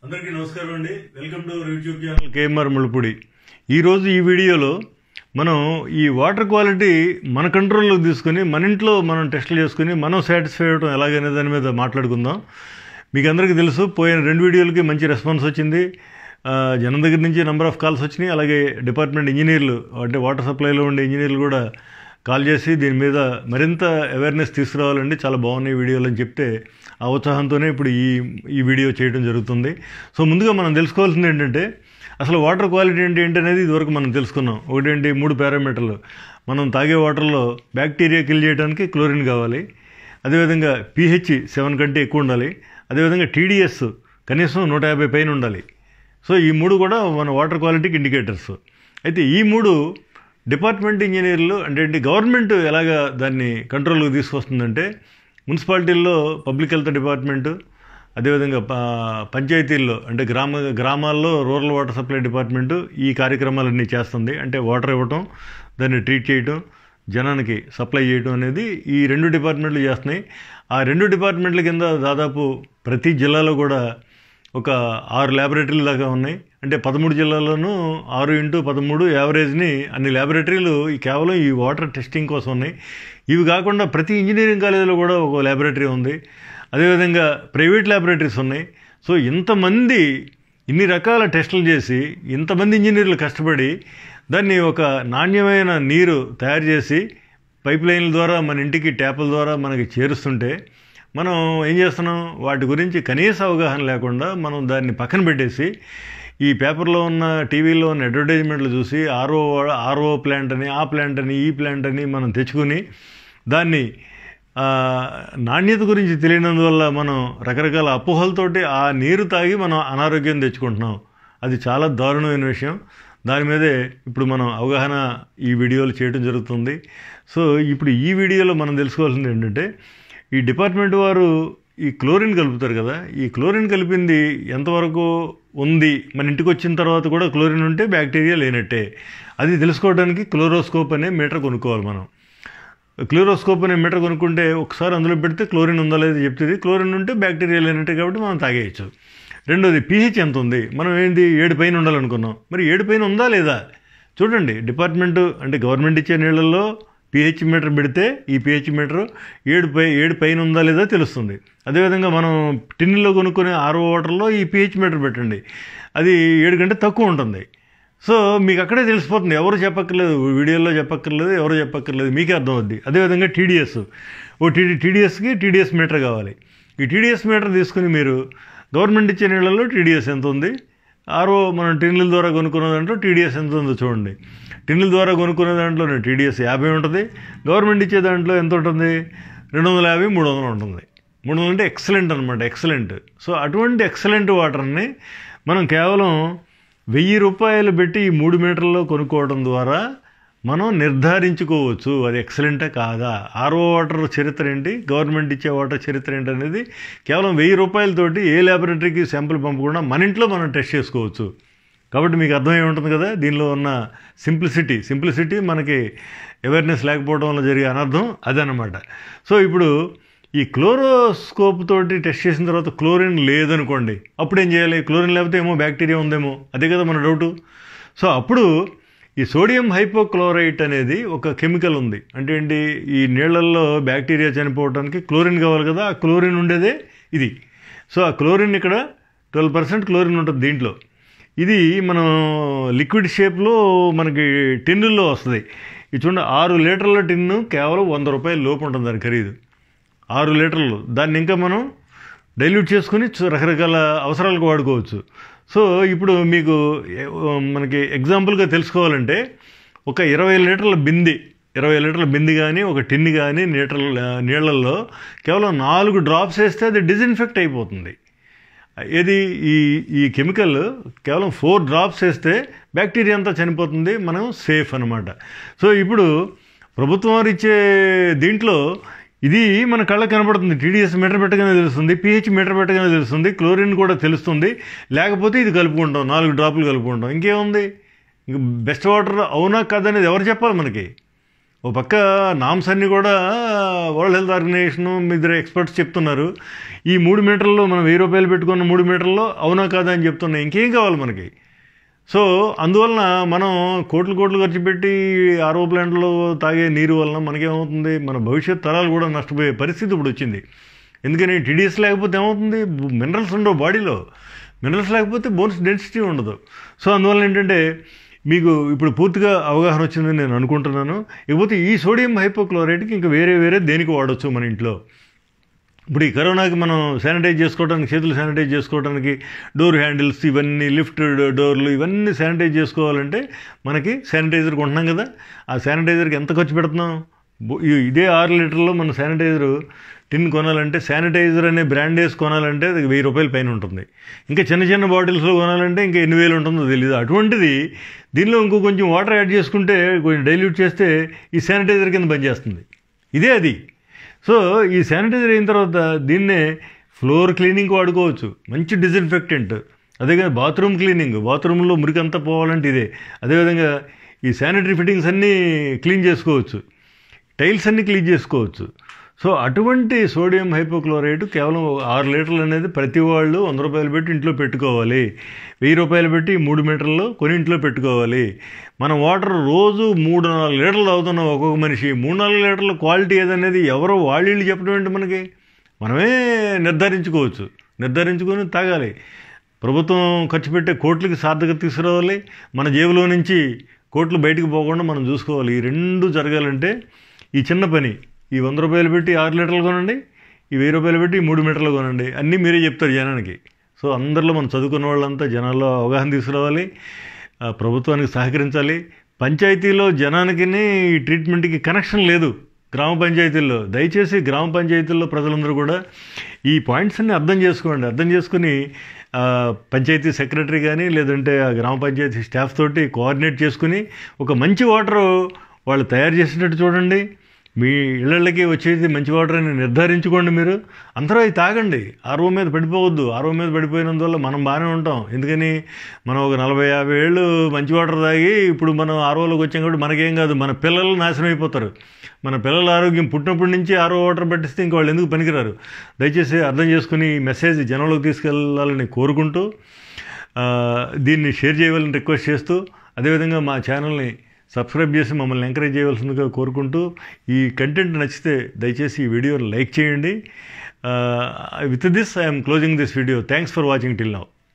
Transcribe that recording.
అందరికీ నమస్కారం అండి. Welcome to YouTube channel KMR Mullapudi. ఈరోజు ఈ వీడియోలో మనం ఈ వాటర్ క్వాలిటీ మన కంట్రోల్లోకి తీసుకుని మన ఇంట్లో మనం టెస్టులు చేసుకుని మనం సాటిస్ఫై అవ్వడం ఎలాగనే దాని మీద మాట్లాడుకుందాం. మీకు అందరికీ తెలుసు, పోయిన 2 వీడియోలకి మంచి రెస్పాన్స్ వచ్చింది. జనం దగ్గర నుంచి నెంబర్ ఆఫ్ కాల్స్ వచ్చినాయి. అలాగే డిపార్ట్మెంట్ ఇంజనీర్లు అంటే వాటర్ సప్లైలో ఉండే ఇంజనీర్లు కూడా కాల్ చేసి దీని మీద మరింత అవేర్నెస్ తీసుకురావాలండి, చాలా బాగున్నాయి వీడియోలు అని చెప్తే ఆ ఉత్సాహంతోనే ఇప్పుడు ఈ వీడియో చేయడం జరుగుతుంది. సో ముందుగా మనం తెలుసుకోవాల్సింది ఏంటంటే అసలు వాటర్ క్వాలిటీ అంటే ఏంటనేది ఇదివరకు మనం తెలుసుకున్నాం. ఒకటేంటి, 3 పారామీటర్లు. మనం తాగే వాటర్లో బ్యాక్టీరియా కిల్ చేయడానికి క్లోరిన్ కావాలి, అదేవిధంగా pH 7 కంటే ఎక్కువ ఉండాలి, అదేవిధంగా TDS కనీసం 150 పైన ఉండాలి. సో ఈ 3 కూడా మన వాటర్ క్వాలిటీకి ఇండికేటర్స్. అయితే ఈ 3 డిపార్ట్మెంట్ ఇంజనీర్లు అంటే గవర్నమెంట్ ఎలాగా దాన్ని కంట్రోల్కి తీసుకొస్తుందంటే మున్సిపాలిటీల్లో పబ్లిక్ హెల్త్ డిపార్ట్మెంటు, అదేవిధంగా పంచాయతీల్లో అంటే గ్రామాల్లో రూరల్ వాటర్ సప్లై డిపార్ట్మెంటు ఈ కార్యక్రమాలన్నీ చేస్తుంది. అంటే వాటర్ ఇవ్వటం, దాన్ని ట్రీట్ చేయటం, జనానికి సప్లై చేయటం అనేది ఈ 2 డిపార్ట్మెంట్లు చేస్తున్నాయి. ఆ 2 డిపార్ట్మెంట్ల కింద దాదాపు ప్రతి జిల్లాలో కూడా ఒక 6 ల్యాబొరేటరీలు దాకా ఉన్నాయి. అంటే 13 జిల్లాల్లోనూ 6x13 యావరేజ్ని అన్ని ల్యాబొరేటరీలు కేవలం ఈ వాటర్ టెస్టింగ్ కోసం ఉన్నాయి. ఇవి కాకుండా ప్రతి ఇంజనీరింగ్ కాలేజీలో కూడా ఒక ల్యాబొరేటరీ ఉంది, అదేవిధంగా ప్రైవేట్ ల్యాబొరేటరీస్ ఉన్నాయి. సో ఇంతమంది ఇన్ని రకాల టెస్టులు చేసి ఇంతమంది ఇంజనీర్లు కష్టపడి దాన్ని ఒక నాణ్యమైన నీరు తయారు చేసి పైప్ లైన్ల ద్వారా మన ఇంటికి ట్యాపుల ద్వారా మనకి చేరుస్తుంటే మనం ఏం చేస్తున్నాం, వాటి గురించి కనీస అవగాహన లేకుండా మనం దాన్ని పక్కన పెట్టేసి ఈ పేపర్లో ఉన్న టీవీలో ఉన్న అడ్వర్టైజ్మెంట్లు చూసి ఆర్ఓ ప్లాంట్ అని, ఆ ప్లాంట్ అని, ఈ ప్లాంట్ అని మనం తెచ్చుకుని దాన్ని నాణ్యత గురించి తెలియనందువల్ల మనం రకరకాల అపోహలతోటి ఆ నీరు తాగి మనం అనారోగ్యం తెచ్చుకుంటున్నాం. అది చాలా దారుణమైన విషయం. దాని మీదే ఇప్పుడు మనం అవగాహన ఈ వీడియోలు చేయడం జరుగుతుంది. సో ఇప్పుడు ఈ వీడియోలో మనం తెలుసుకోవాల్సింది ఏంటంటే, ఈ డిపార్ట్మెంట్ వారు ఈ క్లోరిన్ కలుపుతారు కదా, ఈ క్లోరిన్ కలిపింది ఎంతవరకు ఉంది, మన ఇంటికి వచ్చిన తర్వాత కూడా క్లోరిన్ ఉంటే బ్యాక్టీరియా లేనట్టే. అది తెలుసుకోవడానికి క్లోరోస్కోప్ అనే మీటర్ కొనుక్కోవాలి మనం. క్లోరోస్కోప్ అనే మీటర్ కొనుక్కుంటే ఒకసారి అందులో పెడితే క్లోరిన్ ఉందా లేదా చెప్తుంది. క్లోరిన్ ఉంటే బ్యాక్టీరియా లేనట్టే కాబట్టి మనం తాగేయచ్చు. రెండోది, pH ఎంత ఉంది. మనం ఏంటి 7 పైన ఉండాలనుకున్నాం, మరి 7 పైన ఉందా లేదా చూడండి. డిపార్ట్మెంటు అంటే గవర్నమెంట్ ఇచ్చే నీళ్ళల్లో pH మీటర్ పెడితే ఈ pH మీటర్ 7 పైన ఉందా లేదా తెలుస్తుంది. అదేవిధంగా మనం టిన్నులో కొనుక్కునే RO వాటర్లో ఈ pH మీటర్ పెట్టండి, అది 7 కంటే తక్కువ ఉంటుంది. సో మీకు అక్కడే తెలిసిపోతుంది, ఎవరు చెప్పక్కర్లేదు, వీడియోలో చెప్పక్కర్లేదు, ఎవరు చెప్పక్కర్లేదు, మీకే అర్థమవుద్ది. అదేవిధంగా TDS, TDSకి TDS మీటర్ కావాలి. ఈ TDS మీటర్ తీసుకుని మీరు గవర్నమెంట్ ఇచ్చే నీళ్ళల్లో TDS ఎంత ఉంది, మనం టిన్నుల ద్వారా కొనుక్కున్న దాంట్లో TDS ఎంత ఉందో చూడండి. టిన్నుల ద్వారా కొనుక్కునే దాంట్లో TDS 50 ఉంటుంది, గవర్నమెంట్ ఇచ్చే దాంట్లో ఎంత ఉంటుంది, 250, 300 ఉంటుంది. 300 అంటే ఎక్సలెంట్ అనమాట, ఎక్సలెంట్. సో అటువంటి ఎక్సలెంట్ వాటర్ని మనం కేవలం 1000 రూపాయలు పెట్టి ఈ 3 మీటర్లలో కొనుక్కోవడం ద్వారా మనం నిర్ధారించుకోవచ్చు అది ఎక్సలెంటా కాదా. RO వాటర్ చరిత్ర ఏంటి, గవర్నమెంట్ ఇచ్చే వాటర్ చరిత్ర ఏంటి అనేది కేవలం 1000 రూపాయలతోటి ఏ ల్యాబొరేటరీకి శాంపుల్ పంపకుండా మన ఇంట్లో మనం టెస్ట్ చేసుకోవచ్చు. కాబట్టి మీకు అర్థమై ఉంటుంది కదా దీనిలో ఉన్న సింప్లిసిటీ మనకి అవేర్నెస్ లేకపోవడం వల్ల జరిగే అనర్థం అదనమాట. సో ఇప్పుడు ఈ క్లోరోస్కోప్ తోటి టెస్ట్ చేసిన తర్వాత క్లోరిన్ లేదనుకోండి, అప్పుడు ఏం చేయాలి? క్లోరిన్ లేకపోతే ఏమో బ్యాక్టీరియా ఉందేమో, అదే కదా మన డౌటు. సో అప్పుడు ఈ సోడియం హైపోక్లోరైట్ అనేది ఒక కెమికల్ ఉంది. అంటే ఏంటి, ఈ నీళ్లల్లో బ్యాక్టీరియా చనిపోవడానికి క్లోరిన్ కావాలి కదా, ఆ క్లోరిన్ ఉండేదే ఇది. సో ఆ క్లోరిన్ ఇక్కడ 12% క్లోరిన్ ఉంటుంది దీంట్లో. ఇది మనం లిక్విడ్ షేప్లో మనకి టిన్నుల్లో వస్తుంది. ఇది చూడండి, 6 లీటర్ల టిన్ను కేవలం 100 రూపాయల లోపు ఉంటుంది దాని ఖరీదు. 6 లీటర్లు. దాన్ని ఇంకా మనం డైల్యూట్ చేసుకుని రకరకాల అవసరాలకు వాడుకోవచ్చు. సో ఇప్పుడు మీకు మనకి ఎగ్జాంపుల్గా తెలుసుకోవాలంటే ఒక 20 లీటర్ల బింది కానీ ఒక టిన్ కానీ నీళ్ళల్లో కేవలం 4 డ్రాప్స్ వేస్తే అది డిజిన్ఫెక్ట్ అయిపోతుంది. ఏది ఈ కెమికల్ కేవలం 4 డ్రాప్స్ వేస్తే బ్యాక్టీరియా అంతా చనిపోతుంది, మనం సేఫ్ అనమాట. సో ఇప్పుడు ప్రభుత్వం వారు ఇచ్చే దీంట్లో ఇది మన కళ్ళకు కనబడుతుంది. TDS మీటర్ పెట్టగానే తెలుస్తుంది, pH మీటర్ పెట్టగానే తెలుస్తుంది, క్లోరిన్ కూడా తెలుస్తుంది. లేకపోతే ఇది కలుపుకుంటాం, 4 డ్రాపులు కలుపుకుంటాం, ఇంకేముంది. ఇంక బెస్ట్ వాటర్ అవునా కాదనేది ఎవరు చెప్పాలి మనకి? ఓ పక్క నామ్స్ అన్నీ కూడా వరల్డ్ హెల్త్ ఆర్గనైజేషను ఇద్దరు ఎక్స్పర్ట్స్ చెప్తున్నారు, ఈ 3 మీటర్లో మనం 1000 రూపాయలు పెట్టుకున్న 3 మీటర్లో అవునా కాదా అని చెప్తున్నాయి. ఇంకేం కావాలి మనకి? సో అందువలన మనం కోట్లు ఖర్చు పెట్టి ఆర్ఓ ప్లాంట్లో తాగే నీరు వలన మనకేమవుతుంది, మన భవిష్యత్ తరాలు కూడా నష్టపోయే పరిస్థితి ఇప్పుడు వచ్చింది. ఎందుకని టీడీఎస్ లేకపోతే ఏమవుతుంది, మినరల్స్ ఉండవు బాడీలో, మినరల్స్ లేకపోతే బోన్స్ డెన్సిటీ ఉండదు. సో అందువల్ల ఏంటంటే మీకు ఇప్పుడు పూర్తిగా అవగాహన వచ్చిందని నేను అనుకుంటున్నాను. ఇకపోతే ఈ సోడియం హైపోక్లోరైడ్కి ఇంకా వేరే దేనికి వాడచ్చు మన ఇంట్లో. ఇప్పుడు ఈ కరోనాకి మనం శానిటైజ్ చేసుకోవడానికి, చేతులు శానిటైజ్ చేసుకోవడానికి డోర్ హ్యాండిల్స్ ఇవన్నీ, లిఫ్ట్ డోర్లు ఇవన్నీ శానిటైజ్ చేసుకోవాలంటే మనకి శానిటైజర్ కొంటున్నాం కదా. ఆ శానిటైజర్కి ఎంత ఖర్చు పెడుతున్నాం? ఇదే 6 లీటర్లో మన శానిటైజరు టిన్ కొనాలంటే, శానిటైజర్ అనే బ్రాండ్ వేసి కొనాలంటే అది 1000 రూపాయల పైన ఉంటుంది. ఇంకా చిన్న బాటిల్స్లో కొనాలంటే ఇంకా ఎన్ని వేలు ఉంటుందో తెలియదు. అటువంటిది దీనిలో కొంచెం వాటర్ యాడ్ చేసుకుంటే, కొంచెం డైల్యూట్ చేస్తే ఈ శానిటైజర్ కింద పనిచేస్తుంది. ఇదే అది. సో ఈ శానిటైజర్ అయిన తర్వాత దీన్నే ఫ్లోర్ క్లీనింగ్కి వాడుకోవచ్చు, మంచి డిజిన్ఫెక్టెంట్. అదేవిధంగా బాత్రూమ్ క్లీనింగ్, బాత్రూంలో మురికంతా పోవాలంటే ఇదే. అదేవిధంగా ఈ శానిటరీ ఫిట్టింగ్స్ అన్నీ క్లీన్ చేసుకోవచ్చు, టైల్స్ అన్నీ క్లీన్ చేసుకోవచ్చు. సో అటువంటి సోడియం హైపోక్లోరైడ్ కేవలం 6 లీటర్లు అనేది ప్రతి వాళ్ళు 100 రూపాయలు పెట్టి ఇంట్లో పెట్టుకోవాలి. 1000 రూపాయలు పెట్టి 3 మీటర్లు కొని ఇంట్లో పెట్టుకోవాలి. మనం వాటర్ రోజు 3-4 లీటర్లు తాగుతున్నాం ఒక్కొక్క మనిషి. 3-4 లీటర్ల క్వాలిటీ ఏదనేది ఎవరో వాళ్ళు చెప్పడం ఏంటి, మనమే నిర్ధారించుకొని తాగాలి. ప్రభుత్వం ఖర్చు పెట్టే కోట్లకి సార్థకత తీసుకురావాలి, మన జేబులో నుంచి కోట్లు బయటకు పోకుండా మనం చూసుకోవాలి. ఈ 2 జరగాలంటే ఈ చిన్న పని, ఈ 100 రూపాయలు పెట్టి 6 లీటర్లు కొనండి, ఈ 1000 రూపాయలు పెట్టి 3 మీటర్లు కొనండి, అన్నీ మీరే చెప్తారు జనానికి. సో అందరిలో మనం చదువుకున్న వాళ్ళంతా జనాల్లో అవగాహన తీసుకురావాలి, ప్రభుత్వానికి సహకరించాలి. పంచాయతీలో జనానికి ఈ ట్రీట్మెంట్కి కనెక్షన్ లేదు, గ్రామ పంచాయతీల్లో. దయచేసి గ్రామ పంచాయతీల్లో ప్రజలందరూ కూడా ఈ పాయింట్స్ అన్ని అర్థం చేసుకుని పంచాయతీ సెక్రటరీ కానీ లేదంటే ఆ గ్రామ పంచాయతీ స్టాఫ్ తోటి కోఆర్డినేట్ చేసుకుని ఒక మంచి వాటర్ వాళ్ళు తయారు చేసినట్టు చూడండి. మీ ఇళ్ళకి వచ్చేది మంచి వాటర్ అని నిర్ధారించుకోండి. మీరు అందరూ అవి తాగండి, ఆర్ఓ మీద పడిపోవద్దు. ఆర్ఓ మీద పడిపోయినందువల్ల మనం బాగానే ఉంటాం. ఎందుకని మనం ఒక 40-50 ఏళ్ళు మంచి వాటర్ తాగి ఇప్పుడు మనం ఆర్ఓలోకి వచ్చాం కాబట్టి మనకేం కాదు, మన పిల్లలు నాశనం అయిపోతారు. మన పిల్లల ఆరోగ్యం పుట్టినప్పటి నుంచి ఆర్ఓ వాటర్ పట్టిస్తే ఇంక వాళ్ళు ఎందుకు పనికిరారు. దయచేసి అర్థం చేసుకుని ఈ మెసేజ్ జనంలోకి తీసుకెళ్ళాలని కోరుకుంటూ దీన్ని షేర్ చేయవాలని రిక్వెస్ట్ చేస్తూ, అదేవిధంగా మా ఛానల్ని సబ్స్క్రైబ్ చేసి మమ్మల్ని ఎంకరేజ్ చేయవలసిందిగా కోరుకుంటూ, ఈ కంటెంట్ నచ్చితే దయచేసి ఈ వీడియోని లైక్ చేయండి. With this I'm closing this video. Thanks for watching till now.